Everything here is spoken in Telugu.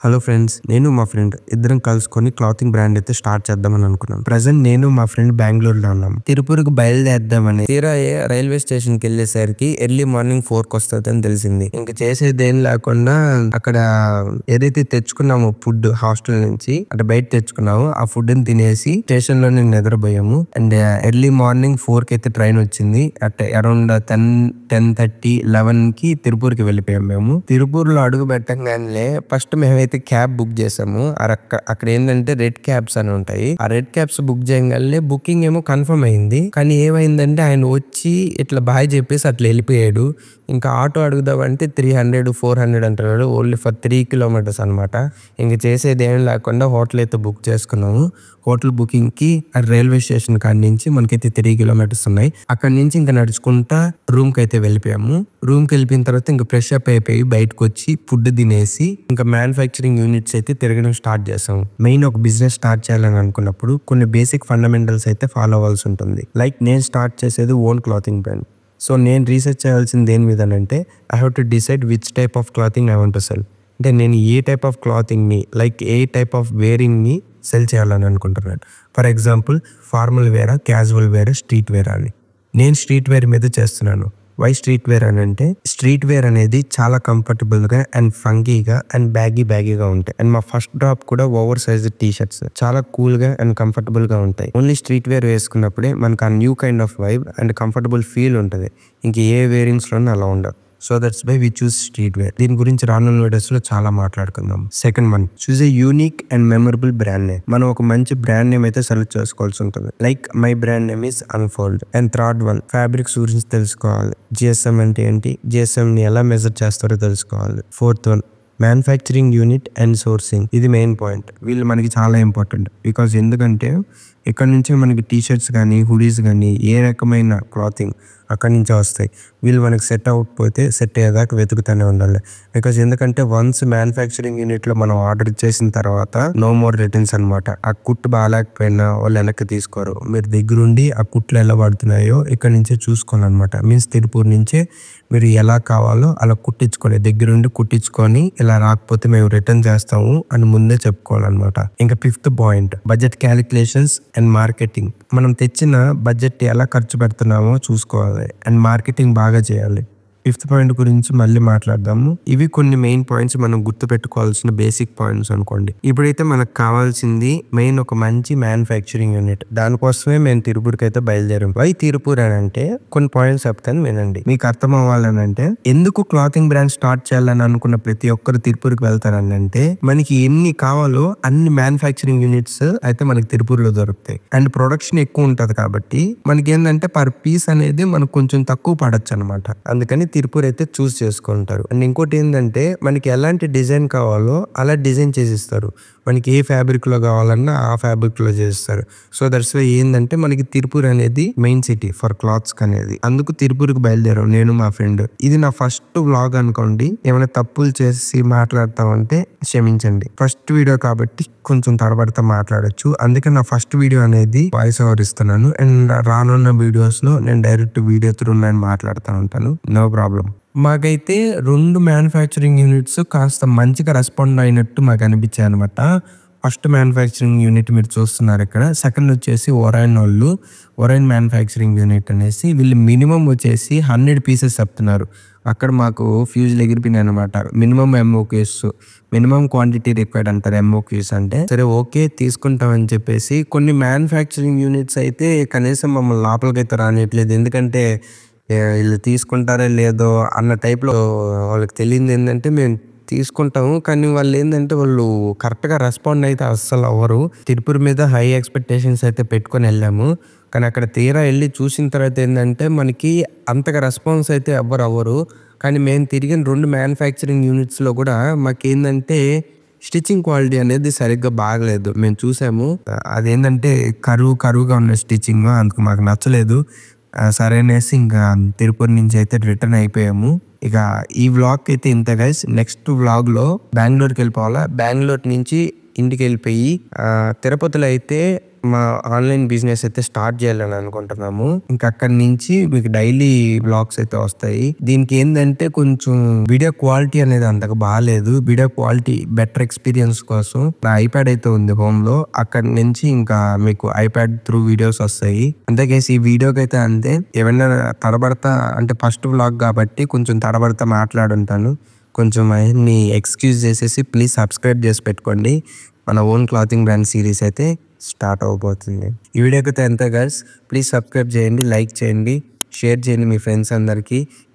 హలో ఫ్రెండ్స్, నేను మా ఫ్రెండ్ ఇద్దరం కలుసుకొని క్లాతింగ్ బ్రాండ్ అయితే స్టార్ట్ చేద్దామని అనుకున్నాం. ప్రెసెంట్ నేను మా ఫ్రెండ్ బెంగళూరులో ఉన్నాం. తిరుపతికి బయలుదేరదామని తీరా రైల్వే స్టేషన్ కి వెళ్ళేసరికి ఎర్లీ మార్నింగ్ 4 కి వస్తుంది అని తెలిసింది. ఇంకా చేసేది ఏం లేకుండా అక్కడ ఏదైతే తెచ్చుకున్నామో ఫుడ్ హాస్టల్ నుంచి అంటే బయట తెచ్చుకున్నామో ఆ ఫుడ్ ని తినేసి స్టేషన్ లోనే నిద్రపోయాము. అండ్ ఎర్లీ మార్నింగ్ 4 కి అయితే ట్రైన్ వచ్చింది. అట్ అరౌండ్ 10:30, 11 కి తిరుపతికి వెళ్ళిపోయాం. మేము తిరుపతిలో అడుగు పెట్టగానే ఫస్ట్ మేమైతే క్యాబ్ బుక్ చేసాము. అక్కడ ఏంటంటే రెడ్ క్యాబ్స్ అని ఉంటాయి. ఆ రెడ్ క్యాబ్స్ బుక్ చేయగానే బుకింగ్ ఏమో కన్ఫర్మ్ అయింది. కానీ ఏమైందంటే ఆయన వచ్చి ఇట్లా బాయ్ చెప్పేసి అట్లా వెళ్ళిపోయాడు. ఇంకా ఆటో అడుగుదామంటే 300, 400 అంటున్నాడు. ఓన్లీ ఫర్ 3 కిలోమీటర్స్ అనమాట. ఇంక చేసేది ఏం లేకుండా హోటల్ అయితే బుక్ చేసుకున్నాము. హోటల్ బుకింగ్ కి రైల్వే స్టేషన్ కాడి నుంచి మనకైతే 3 కిలోమీటర్స్ ఉన్నాయి. అక్కడ నుంచి ఇంకా నడుచుకుంటా రూమ్ కి అయితే వెళ్ళిపోయాము. రూమ్ కి వెళ్ళిపోయిన తర్వాత ఇంకా ఫ్రెష్ అప్ అయిపోయి బయటకు వచ్చి ఫుడ్ తినేసి ఇంకా మ్యానుఫ్యాక్చరింగ్ యూనిట్స్ అయితే తిరగడం స్టార్ట్ చేసాము. మెయిన్ ఒక బిజినెస్ స్టార్ట్ చేయాలని అనుకున్నప్పుడు కొన్ని బేసిక్ ఫండమెంటల్స్ అయితే ఫాలో అవ్వాల్సి ఉంటుంది. లైక్ నేను స్టార్ట్ చేసేది ఓన్ క్లాతింగ్ బ్రాండ్. సో నేను రీసెర్చ్ చేయాల్సింది దేని మీద అంటే I have to decide which type of clothing I want to cell. అంటే నేను ఏ టైప్ ఆఫ్ క్లాతింగ్ ని like A type of wearing ని సెల్ చేయాలని అనుకుంటున్నాను. ఫర్ ఎగ్జాంపుల్ ఫార్మల్ వేరా, క్యాజువల్ వేరా, స్ట్రీట్ వేర్ అని. నేను స్ట్రీట్ వేర్ మీద చేస్తున్నాను. వై స్ట్రీట్ వేర్ అని అంటే స్ట్రీట్ వేర్ అనేది చాలా కంఫర్టబుల్ గా అండ్ ఫంకీగా అండ్ బ్యాగీగా ఉంటాయి. అండ్ మా ఫస్ట్ డ్రాప్ కూడా ఓవర్ సైజ్ టీ షర్ట్స్ చాలా కూల్ గా అండ్ కంఫర్టబుల్ గా ఉంటాయి. ఓన్లీ స్ట్రీట్ వేర్ వేసుకున్నప్పుడే మనకు ఆ new kind of vibe and comfortable feel ఉంటుంది. ఇంక ఏ వేరింగ్స్ లోనే అలా ఉండదు. So that's why we choose street wear. దీని గురించి రానున్న వీడియోస్ లో చాలా మాట్లాడుకుందాం. Second one, choose a unique and memorable brand name. మనం ఒక మంచి బ్రాండ్ నేమ్ అయితే సెలెక్ట్ చేసుకోవాల్సి ఉంటుంది. Like my brand name is unfold. And third one, fabrics గురించి తెలుసుకోవాలి. జిఎస్ఎం అంటే ఏంటి, జిఎస్ఎం ని ఎలా మెజర్ చేస్తారో తెలుసుకోవాలి. Fourth one, manufacturing unit and sourcing. ఇది మెయిన్ పాయింట్. వీళ్ళు మనకి చాలా ఇంపార్టెంట్. బికాస్ ఎందుకంటే ఇక్కడ నుంచి మనకి టీ షర్ట్స్ కానీ హుడీస్ కానీ ఏ రకమైన క్లాతింగ్ అక్కడి నుంచే వస్తాయి. వీళ్ళు మనకి సెట్ అవ్వకపోతే సెట్ అయ్యేదాకా వెతుకుతూనే ఉండాలి. బికాస్ ఎందుకంటే వన్స్ మ్యానుఫ్యాక్చరింగ్ యూనిట్ లో మనం ఆర్డర్ చేసిన తర్వాత నో మోర్ రిటర్న్స్ అనమాట. ఆ కుట్టు బాగాలేకపోయినా వాళ్ళు వెనక్కి తీసుకోరు. మీరు దగ్గరుండి ఆ కుట్లు ఎలా పడుతున్నాయో ఇక్కడ నుంచే చూసుకోవాలన్నమాట. మీన్స్ తిరుపూర్ నుంచే మీరు ఎలా కావాలో అలా కుట్టించుకోవాలి. దగ్గరుండి కుట్టించుకొని ఇలా రాకపోతే మేము రిటర్న్ చేస్తాము అని ముందే చెప్పుకోవాలన్నమాట. ఇంకా fifth point, budget calculations and marketing. మనం తెచ్చిన బడ్జెట్ ఎలా ఖర్చు పెడుతున్నామో చూసుకోవాలి అండ్ మార్కెటింగ్ బాగా చేయాలి. ఫిఫ్త్ పాయింట్ గురించి మళ్ళీ మాట్లాడదాము. ఇవి కొన్ని మెయిన్ పాయింట్స్ మనం గుర్తు పెట్టుకోవాల్సిన బేసిక్ పాయింట్స్ అనుకోండి. ఇప్పుడైతే మనకు కావాల్సింది మెయిన్ ఒక మంచి మ్యానుఫ్యాక్చరింగ్ యూనిట్. దానికోసమే మేము తిరుపూర్కి అయితే బయలుదేరాం. వై తిరుపూర్ అని అంటే కొన్ని పాయింట్స్ చెప్తాను వినండి. మీకు అర్థం అవ్వాలని అంటే ఎందుకు క్లాతింగ్ బ్రాండ్ స్టార్ట్ చేయాలని అనుకున్న ప్రతి ఒక్కరు తిరుపూర్కి వెళ్తారని అంటే మనకి ఎన్ని కావాలో అన్ని మ్యానుఫ్యాక్చరింగ్ యూనిట్స్ అయితే మనకి తిరుపూర్లో దొరుకుతాయి. అండ్ ప్రొడక్షన్ ఎక్కువ ఉంటది కాబట్టి మనకి ఏంటంటే పర్ పీస్ అనేది మనకు కొంచెం తక్కువ పడచ్చు అనమాట. అందుకని తిరుపూర్ అయితే చూస్ చేసుకుంటారు. అండ్ ఇంకోటి ఏంటంటే మనకి ఎలాంటి డిజైన్ కావాలో అలా డిజైన్ చేసిస్తారు. మనకి ఏ ఫ్యాబ్రిక్ లో కావాలన్నా ఆ ఫ్యాబ్రిక్ లో చేస్తారు. సో దట్స్ వై ఏంటంటే మనకి తిరుపూర్ అనేది మెయిన్ సిటీ ఫర్ క్లాత్స్ అనేది. అందుకు తిరుపూర్కి బయలుదేరాం నేను మా ఫ్రెండ్. ఇది నా ఫస్ట్ వ్లాగ్ అనుకోండి. ఏమైనా తప్పులు చేసి మాట్లాడతామంటే క్షమించండి. ఫస్ట్ వీడియో కాబట్టి కొంచెం తడబడతా మాట్లాడొచ్చు. అందుకే నా ఫస్ట్ వీడియో అనేది వాయిస్ ఓవర్ ఇస్తున్నాను. అండ్ రానున్న వీడియోస్ లో నేను డైరెక్ట్ వీడియో త్రూ నేను మాట్లాడుతూ ఉంటాను. No problem. మాకైతే 2 మ్యానుఫ్యాక్చరింగ్ యూనిట్స్ కాస్త మంచిగా రెస్పాండ్ అయినట్టు మాకు అనిపించాయి అనమాట. ఫస్ట్ మ్యానుఫ్యాక్చరింగ్ యూనిట్ మీరు చూస్తున్నారు ఇక్కడ. సెకండ్ వచ్చేసి ఒరైన్ మ్యానుఫ్యాక్చరింగ్ యూనిట్ అనేసి వీళ్ళు మినిమం వచ్చేసి 100 పీసెస్ చెప్తున్నారు. అక్కడ మాకు ఫ్యూజులు ఎగిరిపోయినాయి అనమాట. మినిమం ఎంఓక్యూస్, మినిమం క్వాంటిటీ రిక్వైర్డ్ అంటారు ఎంఓక్యూస్ అంటే. సరే ఓకే తీసుకుంటామని చెప్పేసి కొన్ని మ్యానుఫ్యాక్చరింగ్ యూనిట్స్ అయితే కనీసం మమ్మల్ని లోపలికైతే రానియట్లేదు. ఎందుకంటే వీళ్ళు తీసుకుంటారో లేదో అన్న టైప్లో వాళ్ళకి తెలియదు. ఏంటంటే మేము తీసుకుంటాము కానీ వాళ్ళు ఏంటంటే వాళ్ళు కరెక్ట్గా రెస్పాండ్ అయితే అస్సలు అవ్వరు. తిరుపూర్ మీద హై ఎక్స్పెక్టేషన్స్ అయితే పెట్టుకొని వెళ్ళాము. కానీ అక్కడ తీరా వెళ్ళి చూసిన తర్వాత ఏంటంటే మనకి అంతగా రెస్పాన్స్ అయితే అవ్వరు. కానీ మేము తిరిగిన 2 మ్యానుఫ్యాక్చరింగ్ యూనిట్స్లో కూడా మాకేందంటే స్టిచ్చింగ్ క్వాలిటీ అనేది సరిగ్గా బాగలేదు. మేము చూసాము అదేంటంటే కరువుగా ఉన్న స్టిచ్చింగ్, అందుకు మాకు నచ్చలేదు. సరే అనేసి ఇంకా తిరుపతి నుంచి అయితే రిటర్న్ అయిపోయాము. ఇక ఈ వ్లాగ్ అయితే ఇంత గైస్. నెక్స్ట్ వ్లాగ్ లో బెంగళూరుకి వెళ్ళిపోవాలా. బెంగళూరు నుంచి ఇంటికి వెళ్ళిపోయి తిరుపతిలో అయితే మా ఆన్లైన్ బిజినెస్ అయితే స్టార్ట్ చేయాలని అనుకుంటున్నాము. ఇంకా అక్కడి నుంచి మీకు డైలీ బ్లాగ్స్ అయితే వస్తాయి. దీనికి ఏంటంటే కొంచెం వీడియో క్వాలిటీ అనేది అంతగా బాగాలేదు. వీడియో క్వాలిటీ బెటర్ ఎక్స్పీరియన్స్ కోసం నా ఐప్యాడ్ అయితే ఉంది హోమ్ లో, అక్కడి నుంచి ఇంకా మీకు ఐప్యాడ్ త్రూ వీడియోస్ వస్తాయి. అంతేకేసి ఈ వీడియోకి అయితే అంతే ఏమన్నా తడబడతా అంటే ఫస్ట్ వ్లాగ్ కాబట్టి కొంచెం తడబడతా మాట్లాడుంటాను. కొంచెం అవన్నీ ఎక్స్క్యూజ్ చేసేసి ప్లీజ్ సబ్స్క్రైబ్ చేసి పెట్టుకోండి. మన ఓన్ క్లాతింగ్ బ్రాండ్ సిరీస్ అయితే స్టార్ట్ అవబోతుంది. ఈ వీడియోకి అయితే ఎంత గైస్, ప్లీజ్ సబ్స్క్రైబ్ చేయండి, లైక్ చేయండి, షేర్ చేయండి మీ ఫ్రెండ్స్ అందరికీ.